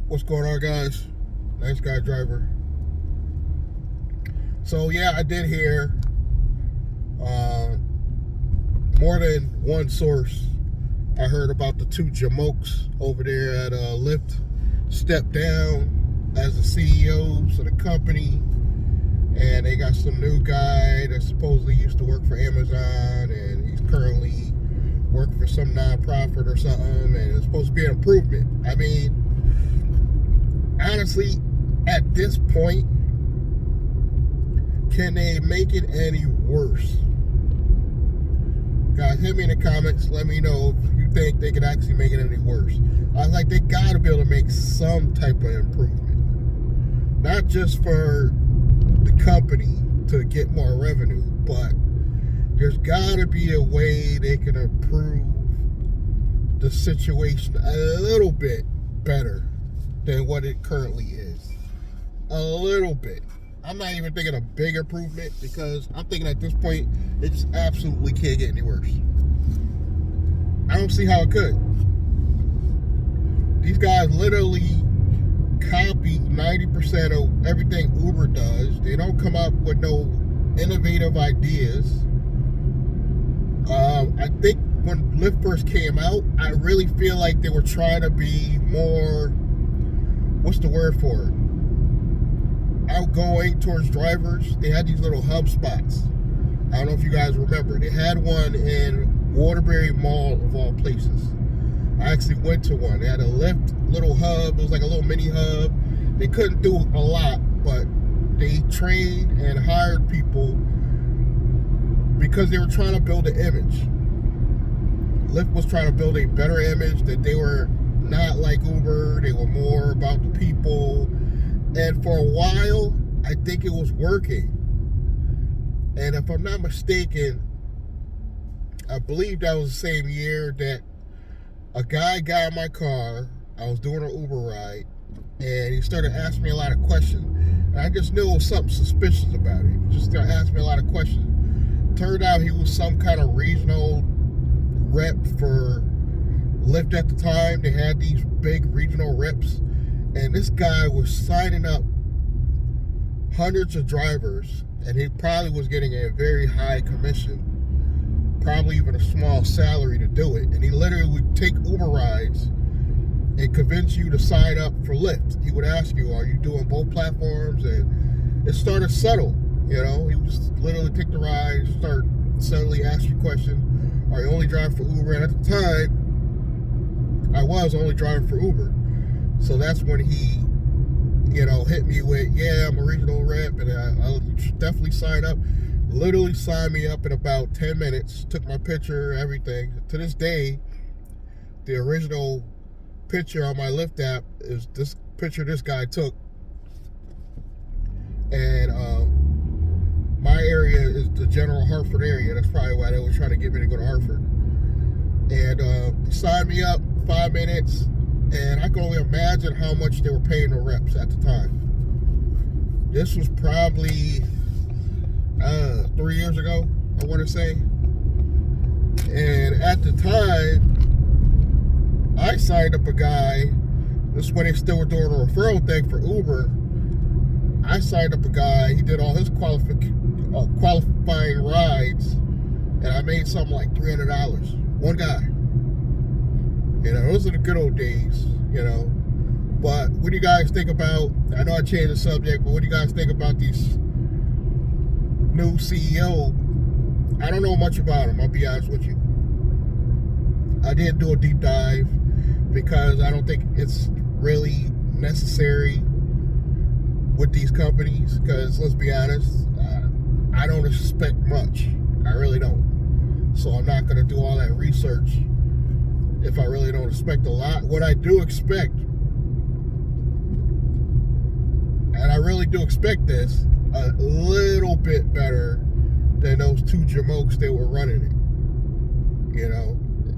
What's going on, guys? Nice guy driver. So yeah, I did hear more than one source. I heard about the two jamokes over there at Lyft stepped down as the CEOs of the company, and they got some new guy that supposedly used to work for Amazon, and he's currently working for some nonprofit or something, and it's supposed to be an improvement. I mean, honestly, at this point, can they make it any worse? Guys, hit me in the comments. Let me know if you think they could actually make it any worse. I was like, they gotta be able to make some type of improvement. Not just for the company to get more revenue, but there's gotta be a way they can improve the situation a little bit better than what it currently is. A little bit. I'm not even thinking a big improvement, because I'm thinking at this point it just absolutely can't get any worse. I don't see how it could. These guys literally copy 90% of everything Uber does. They don't come up with no innovative ideas. I think when Lyft first came out, I really feel like they were trying to be more, what's the word for it? Outgoing towards drivers. They had these little hub spots. I don't know if you guys remember. They had one in Waterbury Mall, of all places. I actually went to one. They had a Lyft little hub. It was like a little mini hub. They couldn't do a lot, but they trained and hired people because they were trying to build an image. Lyft was trying to build a better image, that they were not like Uber. They were more about the people. And for a while, I think it was working. And if I'm not mistaken, I believe that was the same year that a guy got in my car. I was doing an Uber ride, and he started asking me a lot of questions. And I just knew it was something suspicious about it. He just started asking me a lot of questions. Turned out he was some kind of regional rep for Lyft at the time. They had these big regional reps. And this guy was signing up hundreds of drivers, and he probably was getting a very high commission, probably even a small salary to do it. And he literally would take Uber rides and convince you to sign up for Lyft. He would ask you, are you doing both platforms? And it started subtle, you know. He would just literally take the ride, start subtly ask you questions. Are you only driving for Uber? And at the time, I was only driving for Uber. So that's when he, hit me with, yeah, I'm a regional rep, and I'll definitely sign up. Literally signed me up in about 10 minutes, took my picture, everything. To this day, the original picture on my Lyft app is this picture this guy took. And my area is the general Hartford area. That's probably why they were trying to get me to go to Hartford. And signed me up, 5 minutes. And I can only imagine how much they were paying the reps at the time. This was probably 3 years ago, I want to say. And at the time, I signed up a guy. This is when they still were doing a referral thing for Uber. I signed up a guy. He did all his qualifying rides, and I made something like $300. One guy. Those are the good old days, But what do you guys think about, I know I changed the subject, but what do you guys think about these new CEO? I don't know much about him, I'll be honest with you. I didn't do a deep dive because I don't think it's really necessary with these companies, because let's be honest, I don't expect much. I really don't. So I'm not going to do all that research if I really don't expect a lot. What I do expect, and I really do expect this, a little bit better than those two jamokes that were running it.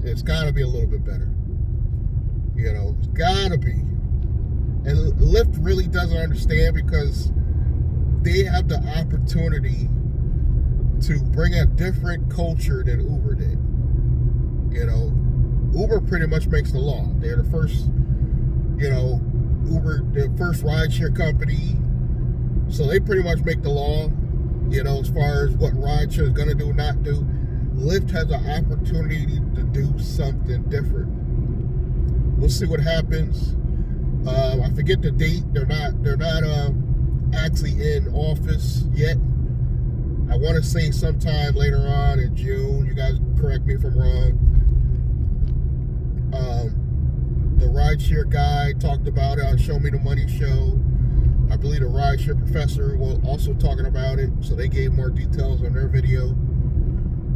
It's got to be a little bit better. It's got to be. And Lyft really doesn't understand, because they have the opportunity to bring a different culture than Uber did. Uber pretty much makes the law. They're the first, Uber the first rideshare company, so they pretty much make the law, you know, as far as what rideshare is going to do or not do. Lyft has an opportunity to do something different. We'll see what happens. I forget the date. They're not actually in office yet. I want to say sometime later on in June. You guys correct me if I'm wrong. The rideshare guy talked about it on Show Me the Money show. I believe the rideshare professor was also talking about it, so they gave more details on their video.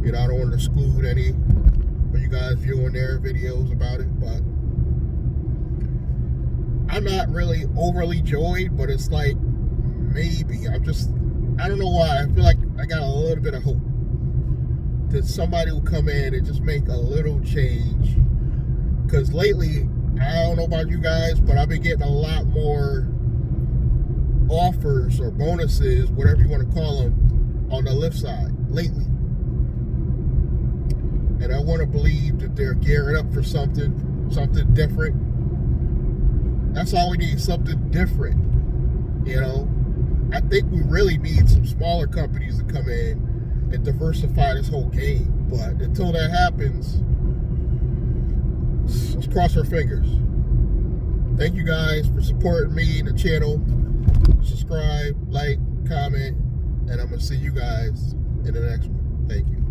You know, I don't want to exclude any of you guys viewing their videos about it, but I'm not really overly joyed, but it's like maybe I don't know why. I feel like I got a little bit of hope that somebody will come in and just make a little change. Because lately, I don't know about you guys, but I've been getting a lot more offers or bonuses, whatever you want to call them, on the Lyft side lately. And I want to believe that they're gearing up for something different. That's all we need, something different. You know, I think we really need some smaller companies to come in and diversify this whole game. But until that happens, let's cross our fingers. Thank you guys for supporting me and the channel. Subscribe, like, comment, and I'm going to see you guys in the next one. Thank you.